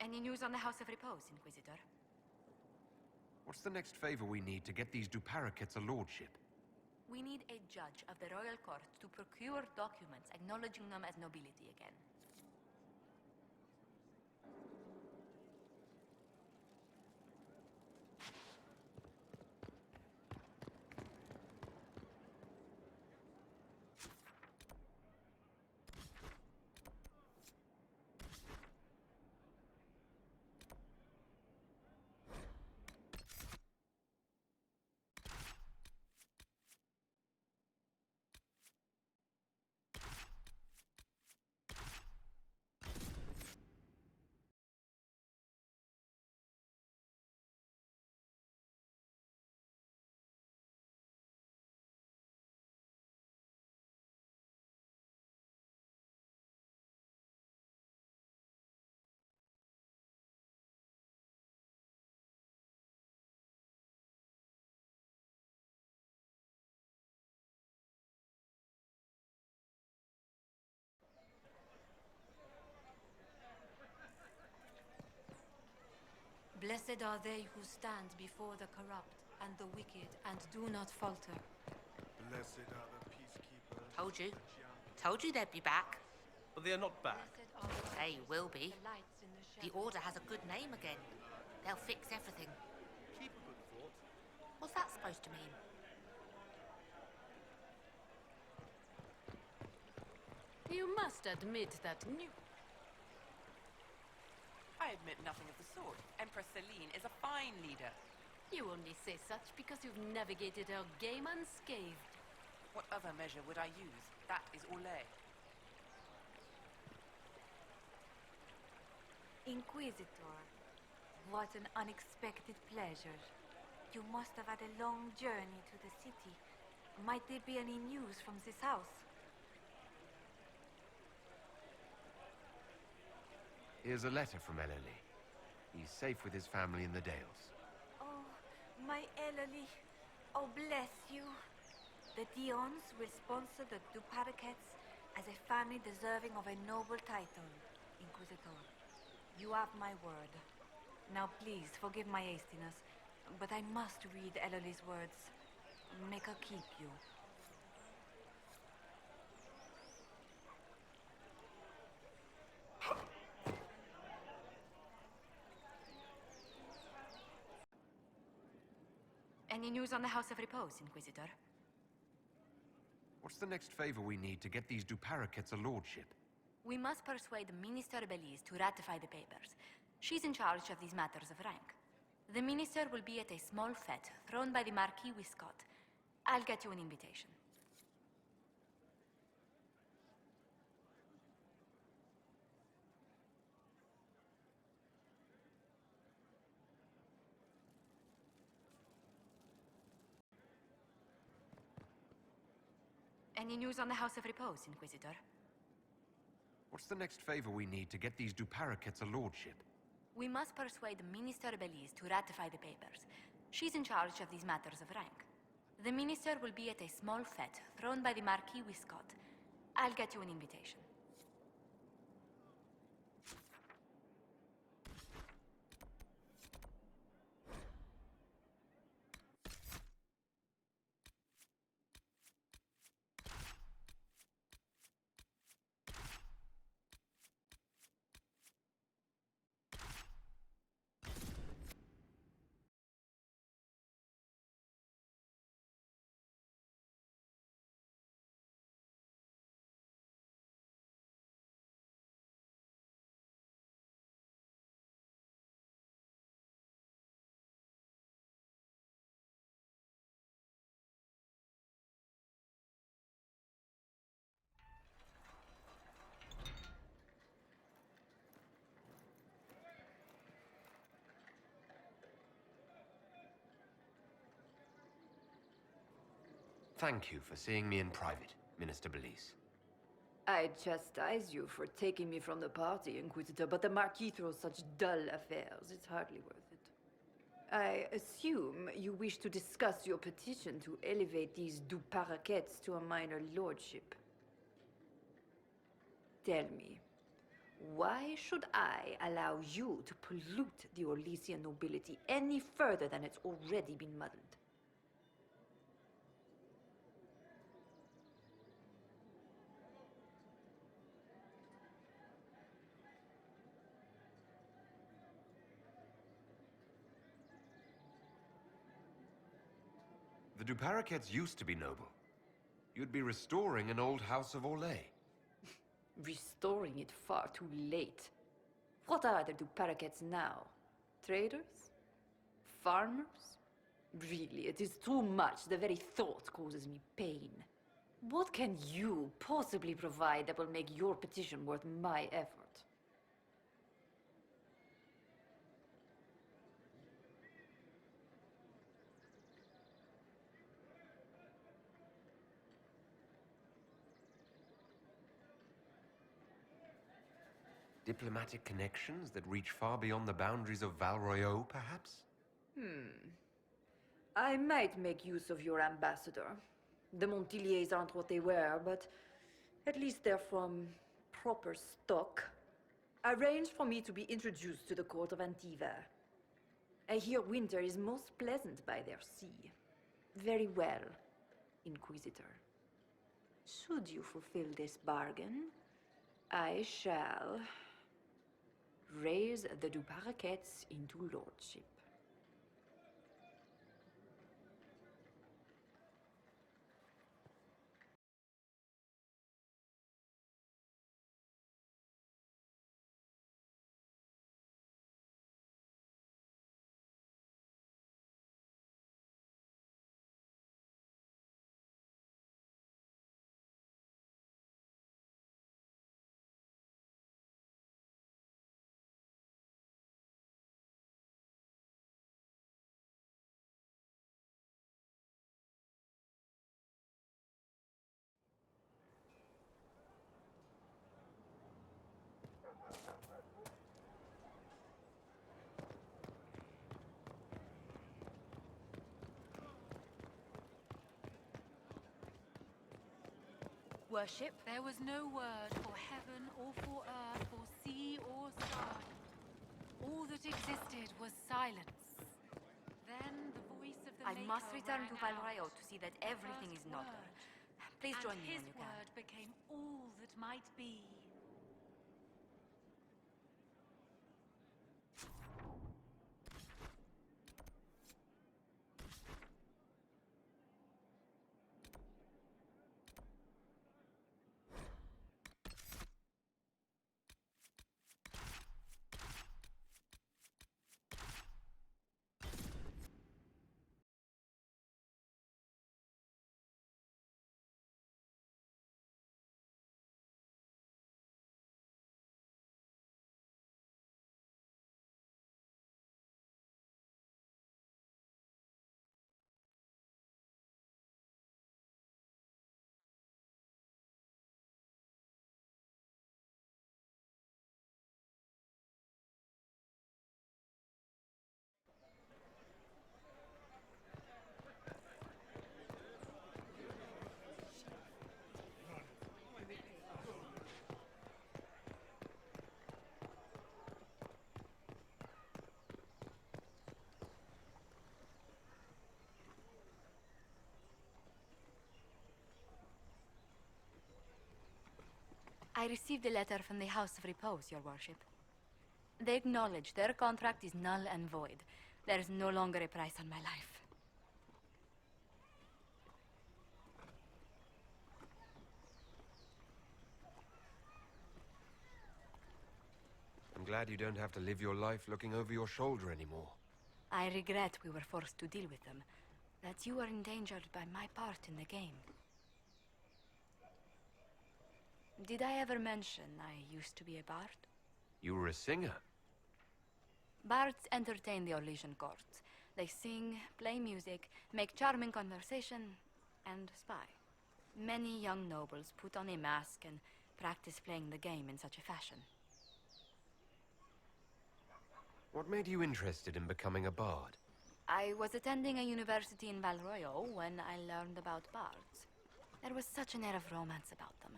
Any news on the House of Repose, Inquisitor? What's the next favor we need to get these Paraquettes a lordship? We need a judge of the royal court to procure documents acknowledging them as nobility again. Blessed are they who stand before the corrupt and the wicked and do not falter. Blessed are the peacekeepers. Told you. Told you they'd be back. But they are not back. They will be. The Order has a good name again. They'll fix everything. Keep a good thought. What's that supposed to mean? You must admit that new... I admit nothing of the sort. Empress Celine is a fine leader. You only say such because you've navigated her game unscathed. What other measure would I use? That is Orlais. Inquisitor, what an unexpected pleasure. You must have had a long journey to the city. Might there be any news from this house? Here's a letter from Orlais. He's safe with his family in the Dales. Oh, my Ellery. Oh, bless you. The Dions will sponsor the Paraquettes as a family deserving of a noble title, Inquisitor. You have my word. Now please, forgive my hastiness, but I must read Ellerly's words. Make her keep you. Any news on the House of Repose, Inquisitor? What's the next favor we need to get these Paraquettes a lordship? We must persuade Minister Belize to ratify the papers. She's in charge of these matters of rank. The minister will be at a small fete thrown by the Marquis Wiscott. I'll get you an invitation. Any news on the House of Repose, Inquisitor? What's the next favor we need to get these Paraquettes a lordship? We must persuade Minister Belize to ratify the papers. She's in charge of these matters of rank. The minister will be at a small fete thrown by the Marquis Wiscott. I'll get you an invitation. Thank you for seeing me in private, Minister Belize. I chastise you for taking me from the party, Inquisitor, but the Marquis throws such dull affairs. It's hardly worth it. I assume you wish to discuss your petition to elevate these Paraquettes to a minor lordship. Tell me, Why should I allow you to pollute the Orlesian nobility any further than it's already been muddled? The Paraquettes used to be noble. You'd be restoring an old house of Orlais. Restoring it far too late. What are the Paraquettes now? Traders? Farmers? Really, it is too much. The very thought causes me pain. What can you possibly provide that will make your petition worth my effort? Diplomatic connections that reach far beyond the boundaries of Val Royeaux, perhaps? I might make use of your ambassador. The Montilyets aren't what they were, but at least they're from proper stock. Arrange for me to be introduced to the court of Antiver. I hear winter is most pleasant by their sea. Very well, Inquisitor. Should you fulfill this bargain, I shall raise the Paraquettes into lordship. Worship? There was no word for heaven or for earth, for sea or sky. All that existed was silence. Then the voice of the I Maker must return to Val rang out. Royeaux to see that everything is in order. Please join me his when you can. word became all that might be. I received a letter from the House of Repose, Your Worship. They acknowledge their contract is null and void. There is no longer a price on my life. I'm glad you don't have to live your life looking over your shoulder anymore. I regret we were forced to deal with them, that you were endangered by my part in the game. Did I ever mention I used to be a bard? You were a singer. Bards entertain the Orlesian court. They sing, play music, make charming conversation, and spy. Many young nobles put on a mask and practice playing the game in such a fashion. What made you interested in becoming a bard? I was attending a university in Val Royeaux when I learned about bards. There was such an air of romance about them.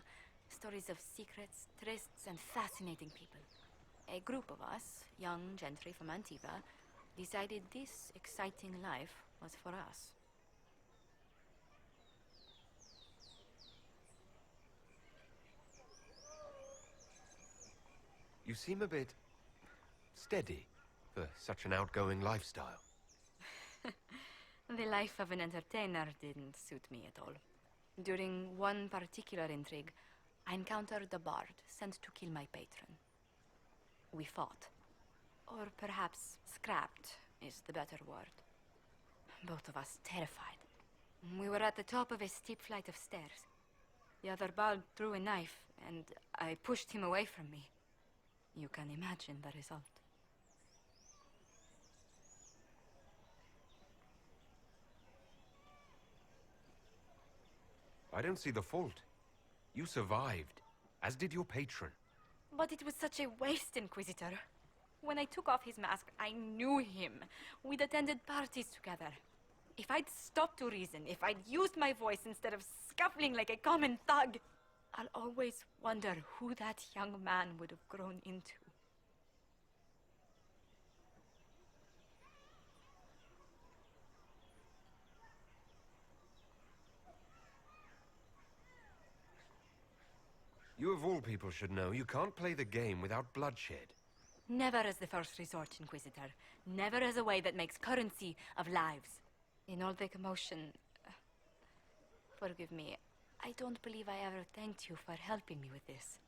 Stories of secrets, trysts, and fascinating people. A group of us, young gentry from Antiva, decided this exciting life was for us. You seem a bit steady for such an outgoing lifestyle. The life of an entertainer didn't suit me at all. During one particular intrigue, I encountered a bard sent to kill my patron. We fought. Or perhaps scrapped is the better word. Both of us terrified. We were at the top of a steep flight of stairs. The other bard drew a knife, and I pushed him away from me. You can imagine the result. I don't see the fault. You survived, as did your patron. But it was such a waste, Inquisitor. When I took off his mask, I knew him. We'd attended parties together. If I'd stopped to reason, if I'd used my voice instead of scuffling like a common thug, I'll always wonder who that young man would have grown into. You of all people should know you can't play the game without bloodshed. Never as the first resort, Inquisitor. Never as a way that makes currency of lives. In all the commotion... forgive me, I don't believe I ever thanked you for helping me with this.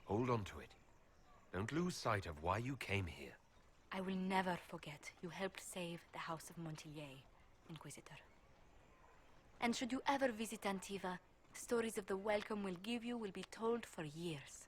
Hold on to it. Don't lose sight of why you came here. I will never forget you helped save the House of Montilyet, Inquisitor. And should you ever visit Antiva, stories of the welcome we'll give you will be told for years.